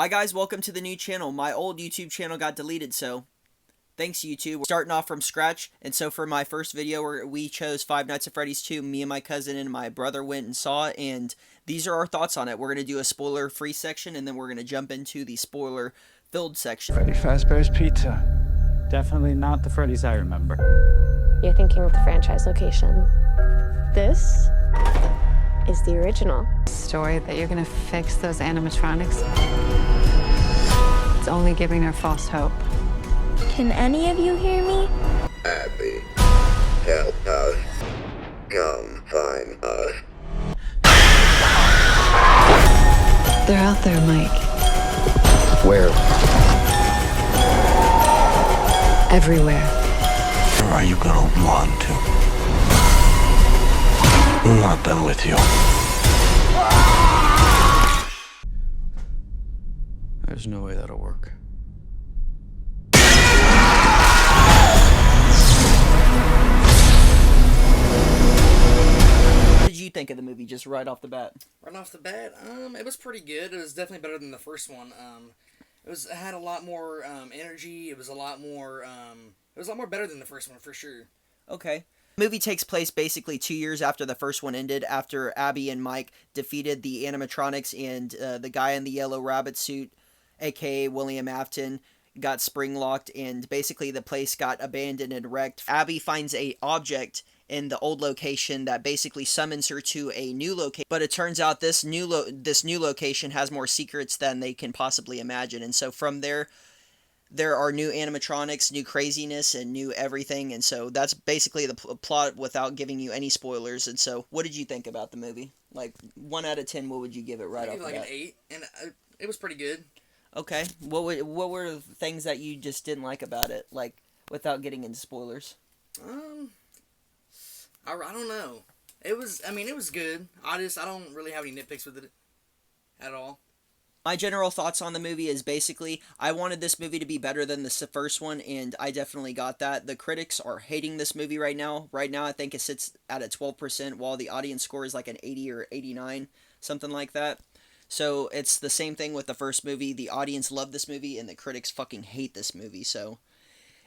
Hi guys, welcome to the new channel. My old YouTube channel got deleted, so thanks YouTube. We're starting off from scratch, and so for my first video we chose Five Nights at Freddy's 2. Me and my cousin and my brother went and saw it, and these are our thoughts on it. We're going to do a spoiler-free section, and then we're going to jump into the spoiler-filled section. Freddy Fazbear's Pizza. Definitely not the Freddy's I remember. You're thinking of the franchise location. This is the original. Story that you're gonna fix those animatronics. It's only giving her false hope. Can any of you hear me? Abby, help us. Come find us. They're out there, Mike. Where? Everywhere. Or are you gonna want to? I'm not done with you. There's no way that'll work. What did you think of the movie, just right off the bat? Right off the bat, it was pretty good. It was definitely better than the first one. It had a lot more energy. It was a lot more better than the first one for sure. Okay. The movie takes place basically 2 years after the first one ended, after Abby and Mike defeated the animatronics and the guy in the yellow rabbit suit, aka William Afton, got spring locked, and basically the place got abandoned and wrecked. Abby finds a object in the old location that basically summons her to a new location, but it turns out this new location has more secrets than they can possibly imagine, and so from there are new animatronics, new craziness, and new everything, and so that's basically the plot without giving you any spoilers. And so what did you think about the movie? Like, 1 out of 10, what would you give it right off the bat? Like an 8, and it was pretty good. Okay, what were the things that you just didn't like about it, like, without getting into spoilers? I don't know. It was good. I don't really have any nitpicks with it at all. My general thoughts on the movie is basically, I wanted this movie to be better than the first one, and I definitely got that. The critics are hating this movie right now. Right now, I think it sits at a 12%, while the audience score is like an 80 or 89, something like that. So, it's the same thing with the first movie. The audience loved this movie, and the critics fucking hate this movie. So,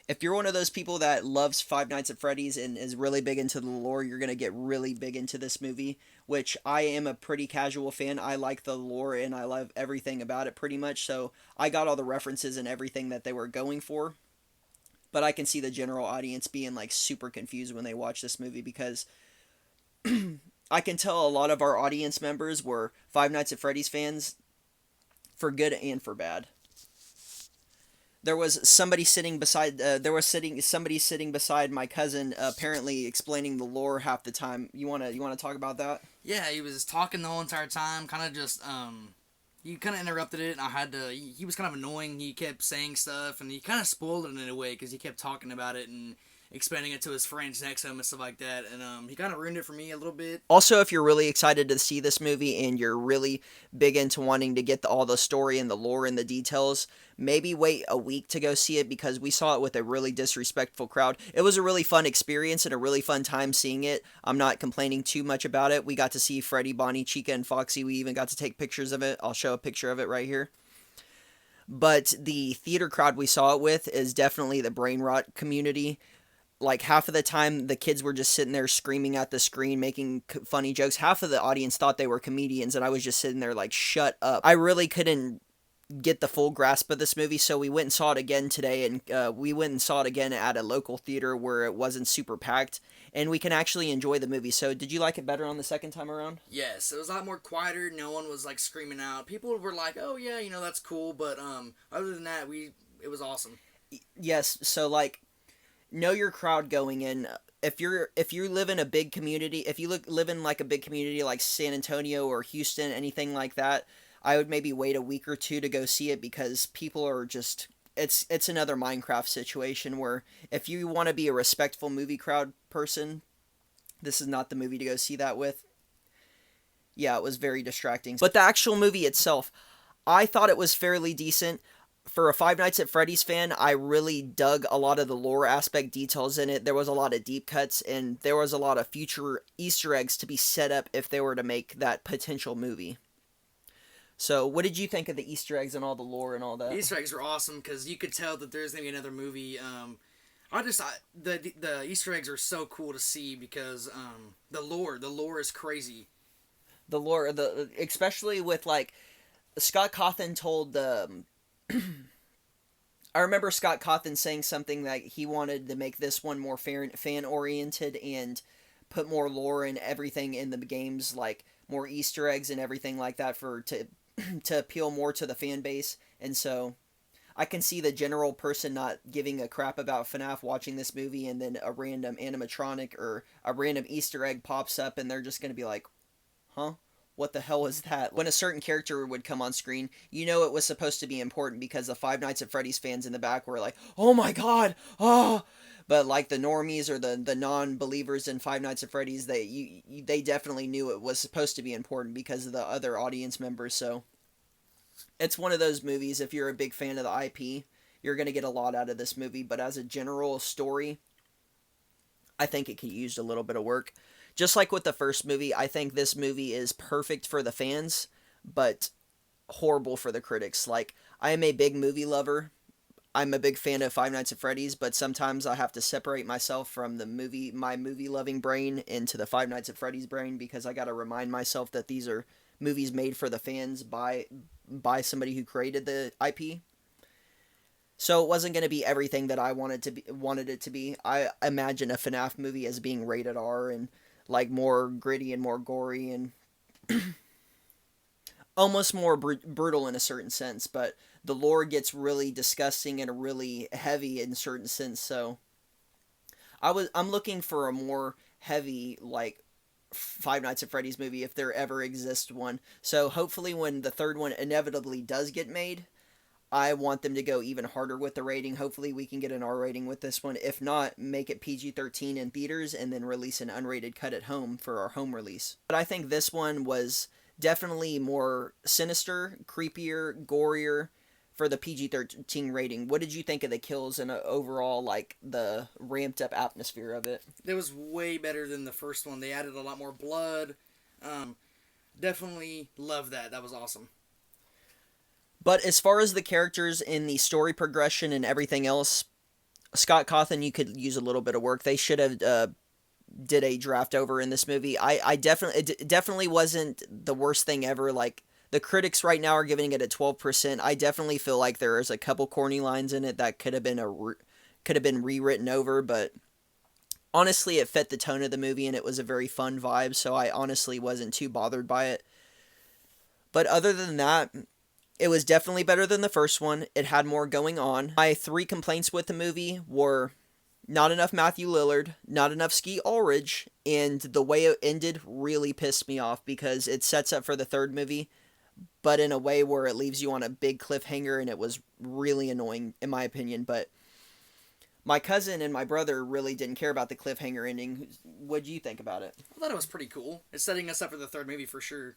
if you're one of those people that loves Five Nights at Freddy's and is really big into the lore, you're going to get really big into this movie, which I am a pretty casual fan. I like the lore and I love everything about it pretty much, so I got all the references and everything that they were going for. But I can see the general audience being like super confused when they watch this movie, because I can tell a lot of our audience members were Five Nights at Freddy's fans, for good and for bad. There was somebody sitting beside my cousin, apparently explaining the lore half the time. You wanna talk about that? Yeah, he was talking the whole entire time, kind of just you kind of interrupted it, and he was kind of annoying. He kept saying stuff, and he kind of spoiled it in a way, because he kept talking about it and explaining it to his friends next to him and stuff like that, and he kind of ruined it for me a little bit. Also, if you're really excited to see this movie and you're really big into wanting to get all the story and the lore and the details, maybe wait a week to go see it, because we saw it with a really disrespectful crowd. It was a really fun experience and a really fun time seeing it. I'm not complaining too much about it. We got to see Freddy, Bonnie, Chica, and Foxy. We even got to take pictures of it. I'll show a picture of it right here. But the theater crowd we saw it with is definitely the brain rot community. Like, half of the time, the kids were just sitting there screaming at the screen, making funny jokes. Half of the audience thought they were comedians, and I was just sitting there like, shut up. I really couldn't get the full grasp of this movie, so we went and saw it again today, and we went and saw it again at a local theater where it wasn't super packed, and we can actually enjoy the movie. So, did you like it better on the second time around? Yes, it was a lot more quieter. No one was, like, screaming out. People were like, oh, yeah, that's cool, but, other than that, it was awesome. Yes, so, like, know your crowd going in. If you live in a big community, if you live in like a big community like San Antonio or Houston, anything like that, I would maybe wait a week or two to go see it, because people are just, it's another Minecraft situation where if you want to be a respectful movie crowd person, this is not the movie to go see that with. Yeah, it was very distracting. But the actual movie itself, I thought it was fairly decent. For a Five Nights at Freddy's fan, I really dug a lot of the lore aspect details in it. There was a lot of deep cuts, and there was a lot of future Easter eggs to be set up if they were to make that potential movie. So, what did you think of the Easter eggs and all the lore and all that? Easter eggs were awesome because you could tell that there's gonna be another movie. The Easter eggs are so cool to see because the lore is crazy. The lore, especially with like Scott Cawthon told the. I remember Scott Cawthon saying something that he wanted to make this one more fan oriented and put more lore and everything in the games, like more Easter eggs and everything like that for to appeal more to the fan base. And so I can see the general person not giving a crap about FNAF watching this movie, and then a random animatronic or a random Easter egg pops up and they're just going to be like, huh? What the hell is that? When a certain character would come on screen, you know it was supposed to be important because the Five Nights at Freddy's fans in the back were like, oh my god, oh! But like the normies or the non-believers in Five Nights at Freddy's, they definitely knew it was supposed to be important because of the other audience members. So it's one of those movies, if you're a big fan of the IP, you're going to get a lot out of this movie. But as a general story, I think it could use a little bit of work. Just like with the first movie, I think this movie is perfect for the fans, but horrible for the critics. Like, I am a big movie lover. I'm a big fan of Five Nights at Freddy's, but sometimes I have to separate myself from my movie loving brain into the Five Nights at Freddy's brain, because I got to remind myself that these are movies made for the fans by somebody who created the IP. So it wasn't going to be everything that I wanted it to be. I imagine a FNAF movie as being rated R and like more gritty and more gory and almost more brutal in a certain sense, but the lore gets really disgusting and really heavy in a certain sense. So I'm looking for a more heavy, like, Five Nights at Freddy's movie if there ever exists one. So hopefully when the third one inevitably does get made, I want them to go even harder with the rating. Hopefully we can get an R rating with this one. If not, make it PG-13 in theaters and then release an unrated cut at home for our home release. But I think this one was definitely more sinister, creepier, gorier for the PG-13 rating. What did you think of the kills and overall, like, the ramped up atmosphere of it? It was way better than the first one. They added a lot more blood. Definitely loved that. That was awesome. But as far as the characters in the story progression and everything else, Scott Cawthon, you could use a little bit of work. They should have did a draft over in this movie. I definitely, it definitely wasn't the worst thing ever. Like, the critics right now are giving it a 12%. I definitely feel like there's a couple corny lines in it that could have been rewritten over, but honestly, it fit the tone of the movie and it was a very fun vibe. So I honestly wasn't too bothered by it. But other than that, it was definitely better than the first one. It had more going on. My 3 complaints with the movie were not enough Matthew Lillard, not enough Ski Ulrich, and the way it ended really pissed me off because it sets up for the third movie, but in a way where it leaves you on a big cliffhanger, and it was really annoying in my opinion. But my cousin and my brother really didn't care about the cliffhanger ending. What do you think about it? I thought it was pretty cool. It's setting us up for the third movie for sure.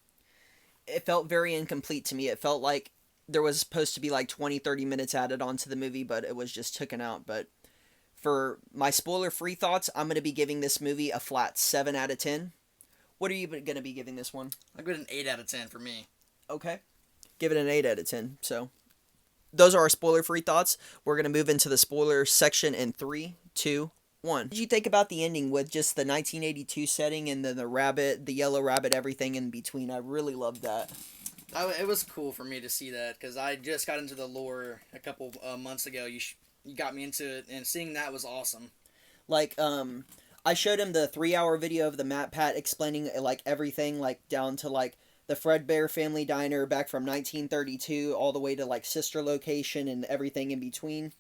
It felt very incomplete to me. It felt like there was supposed to be like 20-30 minutes added onto the movie, but it was just taken out. But for my spoiler-free thoughts, I'm going to be giving this movie a flat 7 out of 10. What are you going to be giving this one? I'll give it an 8 out of 10 for me. Okay. Give it an 8 out of 10. So those are our spoiler-free thoughts. We're going to move into the spoiler section in 3, 2, 1. What did you think about the ending with just the 1982 setting and then the rabbit, the yellow rabbit, everything in between? I really loved that. It was cool for me to see that because I just got into the lore a couple months ago. You got me into it, and seeing that was awesome. Like, I showed him the 3-hour video of the Matt Pat explaining, like, everything, like, down to, like, the Fredbear Family Diner back from 1932 all the way to, like, Sister Location and everything in between.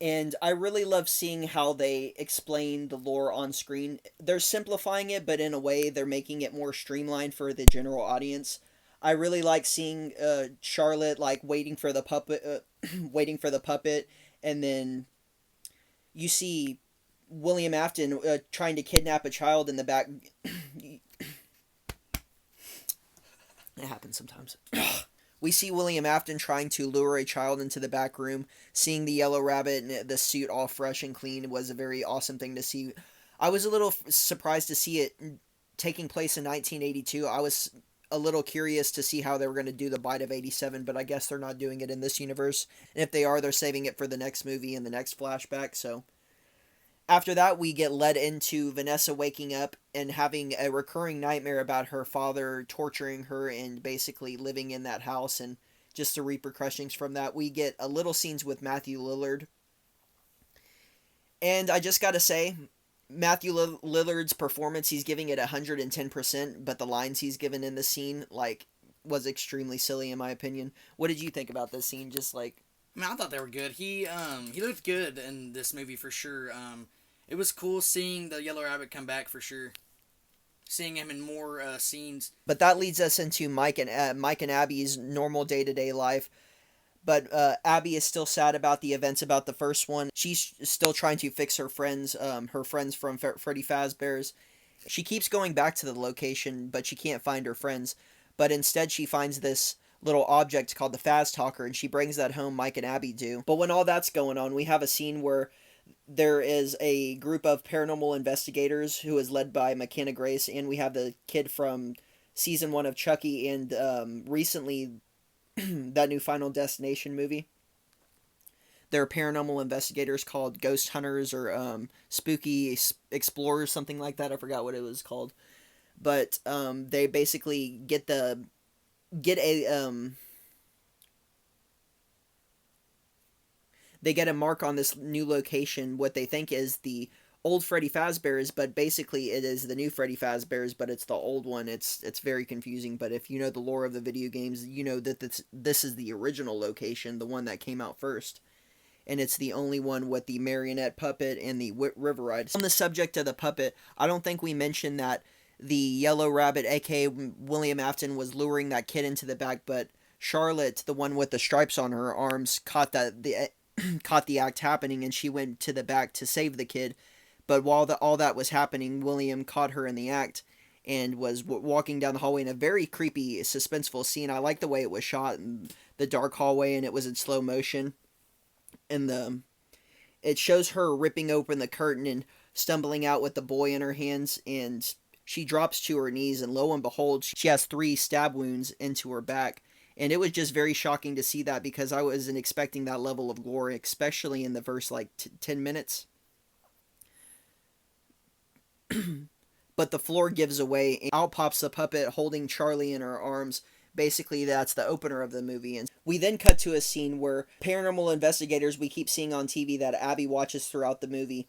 And I really love seeing how they explain the lore on screen. They're simplifying it, but in a way they're making it more streamlined for the general audience. I really like seeing Charlotte, like, waiting for the puppet, and then you see William Afton trying to kidnap a child in the back. It happens sometimes. We see William Afton trying to lure a child into the back room. Seeing the yellow rabbit and the suit all fresh and clean was a very awesome thing to see. I was a little surprised to see it taking place in 1982. a little curious to see how they were going to do the Bite of 87, but I guess they're not doing it in this universe. And if they are, they're saving it for the next movie and the next flashback. So after that, we get led into Vanessa waking up and having a recurring nightmare about her father torturing her and basically living in that house, and just the repercussions from that. We get a little scenes with Matthew Lillard. And I just got to say, Matthew Lillard's performance, he's giving it 110%, but the lines he's given in the scene, like, was extremely silly in my opinion. What did you think about this scene? Just like, I mean, I thought they were good. He looked good in this movie for sure. It was cool seeing the Yellow Rabbit come back for sure. Seeing him in more scenes. but that leads us into Mike and Abby's normal day-to-day life. But Abby is still sad about the events about the first one. She's still trying to fix her friends from Freddy Fazbear's. She keeps going back to the location, but she can't find her friends. But instead, she finds this little object called the Faz Talker, and she brings that home. Mike and Abby do. But when all that's going on, we have a scene where there is a group of paranormal investigators who is led by McKenna Grace, and we have the kid from season 1 of Chucky, and recently that new Final Destination movie. They're paranormal investigators called Ghost Hunters or Spooky Explorers, something like that. I forgot what it was called. But they basically get a they get a mark on this new location, what they think is the old Freddy Fazbear's, but basically it is the new Freddy Fazbear's, but it's the old one. It's very confusing, but if you know the lore of the video games, you know that this is the original location, the one that came out first. And it's the only one with the marionette puppet and the river ride. On the subject of the puppet, I don't think we mentioned that the Yellow Rabbit, aka William Afton, was luring that kid into the back, but Charlotte, the one with the stripes on her arms, caught the act happening, and she went to the back to save the kid. But while all that was happening, William caught her in the act and was walking down the hallway in a very creepy, suspenseful scene. I like the way it was shot in the dark hallway, and it was in slow motion. And it shows her ripping open the curtain and stumbling out with the boy in her hands, and she drops to her knees, and lo and behold, she has 3 stab wounds into her back. And it was just very shocking to see that, because I wasn't expecting that level of gore, especially in the first 10 minutes. But the floor gives away, and out pops the puppet holding Charlie in her arms. Basically, that's the opener of the movie. And we then cut to a scene where paranormal investigators we keep seeing on TV that Abby watches throughout the movie,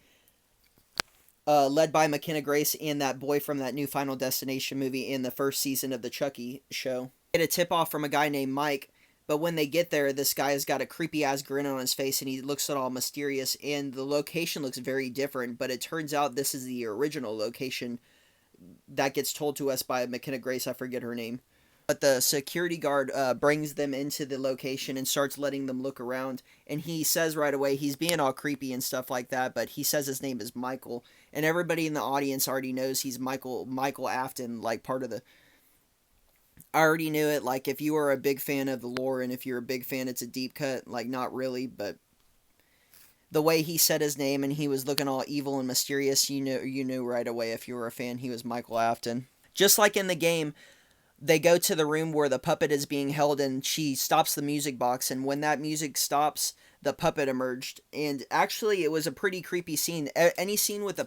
led by McKenna Grace and that boy from that new Final Destination movie in the first season of the Chucky show, get a tip-off from a guy named Mike. But when they get there, this guy has got a creepy-ass grin on his face, and he looks at all mysterious, and the location looks very different, but it turns out this is the original location that gets told to us by McKenna Grace. I forget her name. But the security guard brings them into the location and starts letting them look around, and he says right away, he's being all creepy and stuff like that, but he says his name is Michael, and everybody in the audience already knows he's Michael Afton, like part of the... I already knew it, like, if you are a big fan of the lore, and if you're a big fan, it's a deep cut, like, not really, but the way he said his name, and he was looking all evil and mysterious, you knew right away, if you were a fan, he was Michael Afton. Just like in the game, they go to the room where the puppet is being held, and she stops the music box, and when that music stops, the puppet emerged, and actually, it was a pretty creepy scene. Any scene with the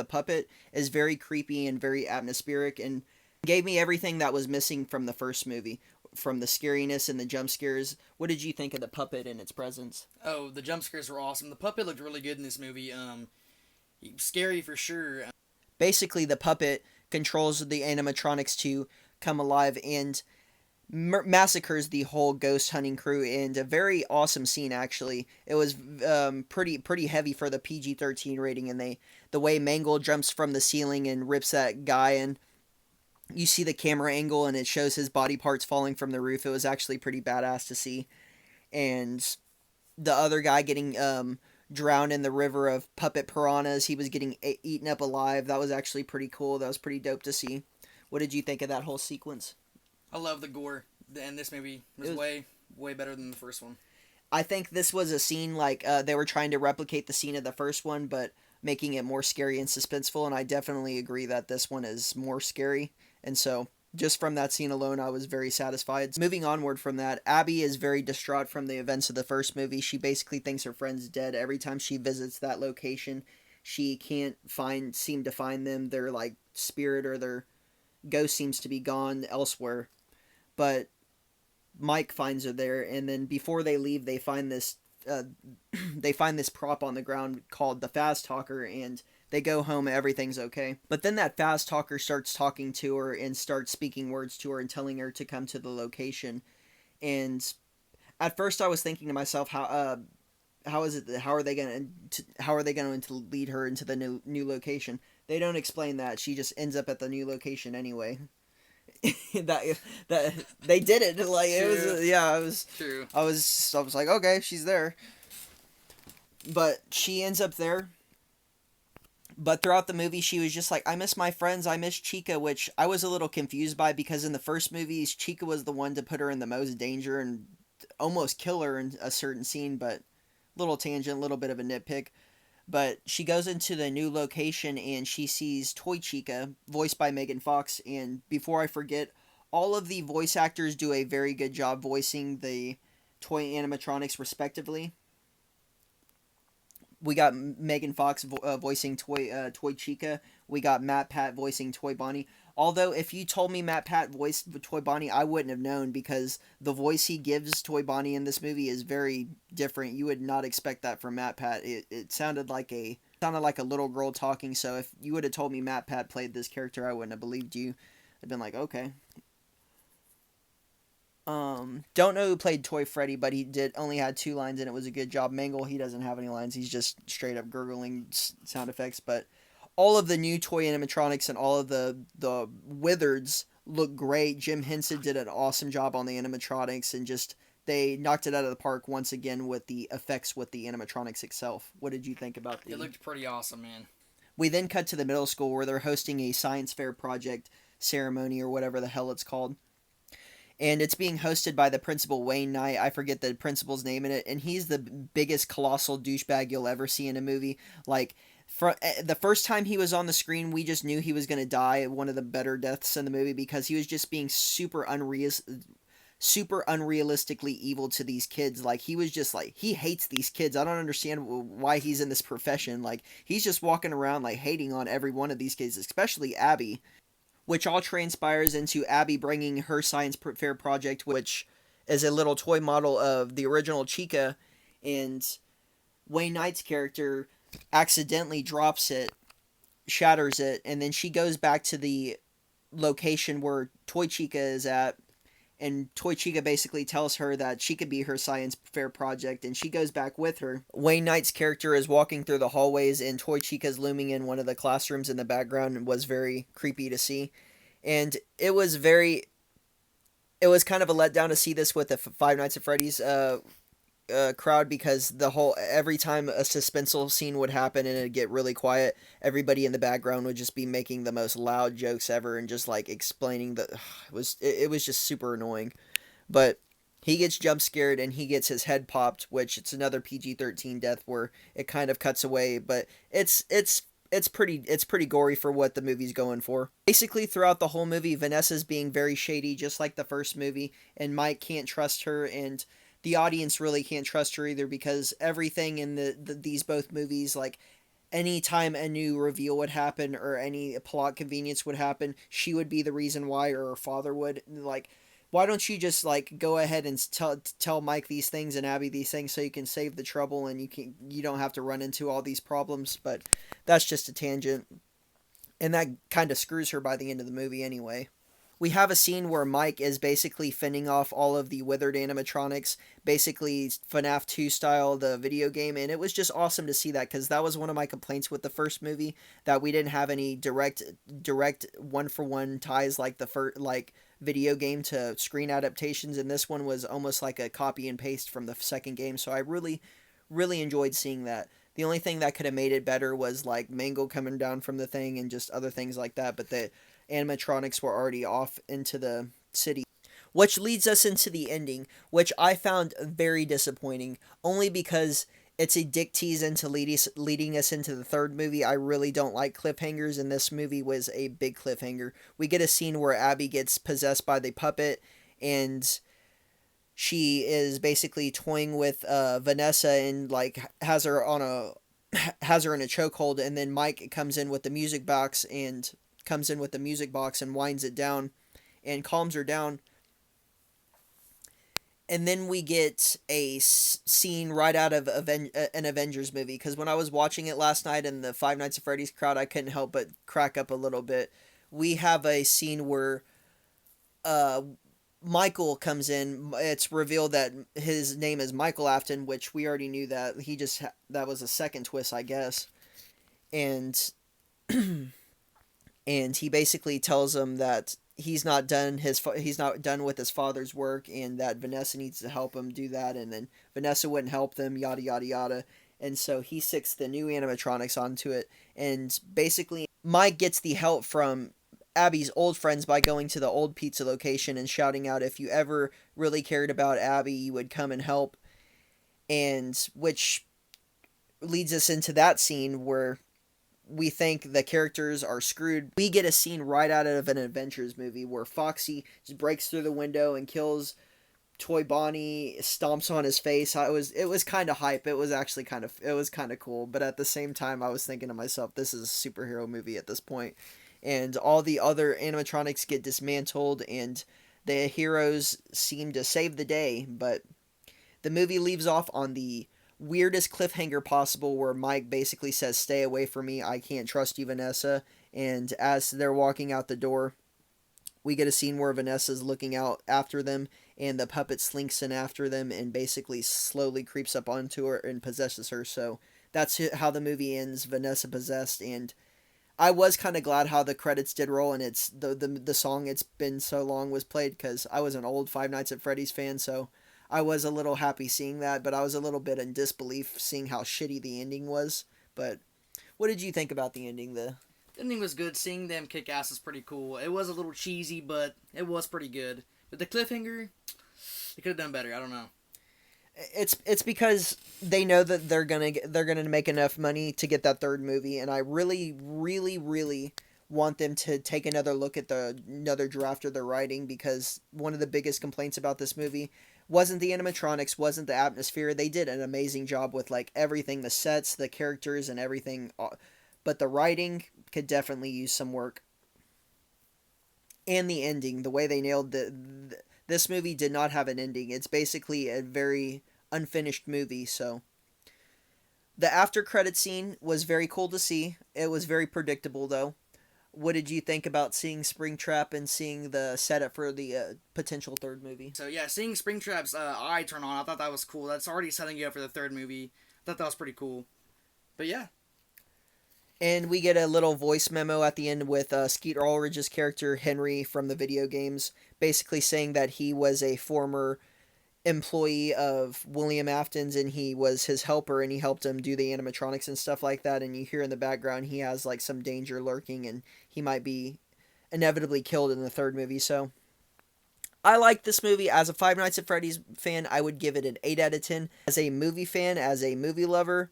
puppet is very creepy and very atmospheric, and gave me everything that was missing from the first movie, from the scariness and the jump scares. What did you think of the puppet and its presence? Oh, the jump scares were awesome. The puppet looked really good in this movie. Scary for sure. Basically, the puppet controls the animatronics to come alive and massacres the whole ghost hunting crew, and a very awesome scene, actually. It was pretty heavy for the PG-13 rating, and the way Mangle jumps from the ceiling and rips that guy, and you see the camera angle and it shows his body parts falling from the roof. It was actually pretty badass to see. And the other guy getting drowned in the river of puppet piranhas, he was getting eaten up alive. That was actually pretty cool. That was pretty dope to see. What did you think of that whole sequence? I love the gore, and this movie was way better than the first one. I think this was a scene like they were trying to replicate the scene of the first one, but making it more scary and suspenseful, and I definitely agree that this one is more scary And so just from that scene alone, I was very satisfied. Moving onward from that, Abby is very distraught from the events of the first movie. She basically thinks her friend's dead. Every time she visits that location, she can't seem to find them. Their like spirit or their ghost seems to be gone elsewhere. But Mike finds her there, and then before they leave, they find this they find this prop on the ground called the Fast Talker, and they go home. Everything's okay. But then that Fast Talker starts talking to her and starts speaking words to her and telling her to come to the location. And at first, I was thinking to myself, how is it? How are they going to lead her into the new location? They don't explain that. She just ends up at the new location anyway. that they did it like it was yeah it was True. I was like, okay, she's there, but she ends up there. But throughout the movie, she was just like, I miss my friends, I miss Chica, which I was a little confused by, because in the first movies, Chica was the one to put her in the most danger and almost kill her in a certain scene. But little tangent, little bit of a nitpick. But she goes into the new location and she sees Toy Chica, voiced by Megan Fox. And before I forget, all of the voice actors do a very good job voicing the toy animatronics respectively. We got Megan Fox voicing Toy Chica. We got Matt Pat voicing Toy Bonnie. Although, if you told me Matt Pat voiced Toy Bonnie, I wouldn't have known, because the voice he gives Toy Bonnie in this movie is very different. You would not expect that from Matt Pat. It sounded like a little girl talking. So if you would have told me Matt Pat played this character, I wouldn't have believed you. I'd been like, okay. Don't know who played Toy Freddy, but he only had 2 lines, and it was a good job. Mangle, he doesn't have any lines. He's just straight up gurgling sound effects. But all of the new toy animatronics and all of the Wizards look great. Jim Henson did an awesome job on the animatronics, and just they knocked it out of the park once again with the effects with the animatronics itself. What did you think about It looked pretty awesome, man. We then cut to the middle school where they're hosting a science fair project ceremony or whatever the hell it's called. And it's being hosted by the principal, Wayne Knight. I forget the principal's name in it, and he's the biggest colossal douchebag you'll ever see in a movie. Like, the first time he was on the screen, we just knew he was going to die, one of the better deaths in the movie, because he was just being super unrealistically evil to these kids. Like, he was just like, he hates these kids. I don't understand why he's in this profession. Like, he's just walking around like hating on every one of these kids, especially Abby. Which all transpires into Abby bringing her science fair project, which is a little toy model of the original Chica, and Wayne Knight's character accidentally drops it, shatters it, and then she goes back to the location where Toy Chica is at, and Toy Chica basically tells her that she could be her science fair project, and she goes back with her. Wayne Knight's character is walking through the hallways, and Toy Chica's looming in one of the classrooms in the background, and was very creepy to see. And it was kind of a letdown to see this with the Five Nights at Freddy's crowd, because every time a suspenseful scene would happen and it'd get really quiet, everybody in the background would just be making the most loud jokes ever and just like explaining it was just super annoying. But he gets jump scared and he gets his head popped, which it's another PG-13 death where it kind of cuts away, but it's pretty gory for what the movie's going for. Basically, throughout the whole movie, Vanessa's being very shady, just like the first movie, and Mike can't trust her, and the audience really can't trust her either, because everything in these both movies, like, anytime a new reveal would happen or any plot convenience would happen, she would be the reason why, or her father would. Like, why don't you just like go ahead and tell Mike these things and Abby these things so you can save the trouble and you don't have to run into all these problems. But that's just a tangent, and that kind of screws her by the end of the movie anyway. We have a scene where Mike is basically fending off all of the withered animatronics, basically FNAF 2 style, the video game, and it was just awesome to see that, because that was one of my complaints with the first movie, that we didn't have any direct one-for-one ties like the video game to screen adaptations, and this one was almost like a copy and paste from the second game, so I really, really enjoyed seeing that. The only thing that could have made it better was like Mangle coming down from the thing and just other things like that, but the animatronics were already off into the city. Which leads us into the ending, which I found very disappointing, only because it's a dick tease into leading us into the third movie. I really don't like cliffhangers, and this movie was a big cliffhanger. We get a scene where Abby gets possessed by the puppet, and she is basically toying with Vanessa and like has her in a chokehold, and then Mike comes in with the music box and winds it down and calms her down. And then we get a scene right out of an Avengers movie, because when I was watching it last night in the Five Nights at Freddy's crowd, I couldn't help but crack up a little bit. We have a scene where uh, Michael comes in. It's revealed that his name is Michael Afton, which we already knew that. That was a second twist, I guess. And and he basically tells him that he's not done with his father's work, and that Vanessa needs to help him do that, and then Vanessa wouldn't help them, yada yada yada. And so he sticks the new animatronics onto it, and basically Mike gets the help from Abby's old friends by going to the old pizza location and shouting out, if you ever really cared about Abby, you would come and help. And which leads us into that scene where we think the characters are screwed. We get a scene right out of an Adventures movie where Foxy just breaks through the window and kills Toy Bonnie, stomps on his face. It was kind of hype. It was actually kind of cool, but at the same time I was thinking to myself, this is a superhero movie at this point. And all the other animatronics get dismantled and the heroes seem to save the day, but the movie leaves off on the weirdest cliffhanger possible, where Mike basically says, "Stay away from me. I can't trust you, Vanessa." And as they're walking out the door, we get a scene where Vanessa's looking out after them, and the puppet slinks in after them and basically slowly creeps up onto her and possesses her. So that's how the movie ends, Vanessa possessed. And I was kind of glad how the credits did roll, and it's the song "It's Been So Long" was played, because I was an old Five Nights at Freddy's fan, so I was a little happy seeing that, but I was a little bit in disbelief seeing how shitty the ending was. But what did you think about the ending? The ending was good. Seeing them kick ass is pretty cool. It was a little cheesy, but it was pretty good. But the cliffhanger, they could have done better. I don't know. It's because they know that they're gonna make enough money to get that third movie, and I really, really, really want them to take another look at another draft of their writing, because one of the biggest complaints about this movie wasn't the animatronics, wasn't the atmosphere. They did an amazing job with like everything, the sets, the characters, and everything, but the writing could definitely use some work. And the ending, the way they nailed this movie did not have an ending. It's basically a very unfinished movie. So the after credit scene was very cool to see. It was very predictable though. What did you think about seeing Springtrap and seeing the setup for the potential third movie? So yeah, seeing Springtrap's eye turn on, I thought that was cool. That's already setting you up for the third movie. I thought that was pretty cool. But yeah. And we get a little voice memo at the end with Skeeter Ulrich's character Henry from the video games, basically saying that he was a former employee of William Afton's, and he was his helper, and he helped him do the animatronics and stuff like that. And you hear in the background he has like some danger lurking, and he might be inevitably killed in the third movie. So I like this movie. As a Five Nights at Freddy's fan, I would give it an 8 out of 10. As a movie fan, as a movie lover,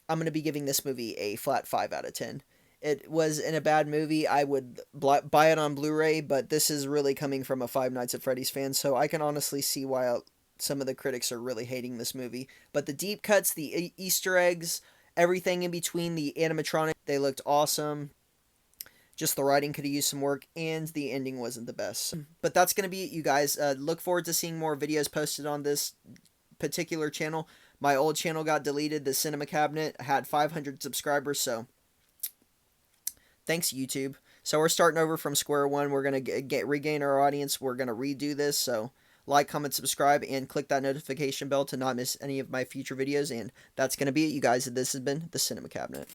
I'm going to be giving this movie a flat 5 out of 10. It was in a bad movie. I would buy it on Blu-ray, but this is really coming from a Five Nights at Freddy's fan, so I can honestly see why some of the critics are really hating this movie. But the deep cuts, the Easter eggs, everything in between, the animatronic, they looked awesome. Just the writing could have used some work, and the ending wasn't the best. But that's going to be it, you guys. Look forward to seeing more videos posted on this particular channel. My old channel got deleted, the Cinema Cabinet. I had 500 subscribers, so thanks, YouTube. So we're starting over from square one. We're going to regain our audience. We're going to redo this, so like, comment, subscribe, and click that notification bell to not miss any of my future videos. And that's going to be it, you guys. This has been the Cinema Cabinet.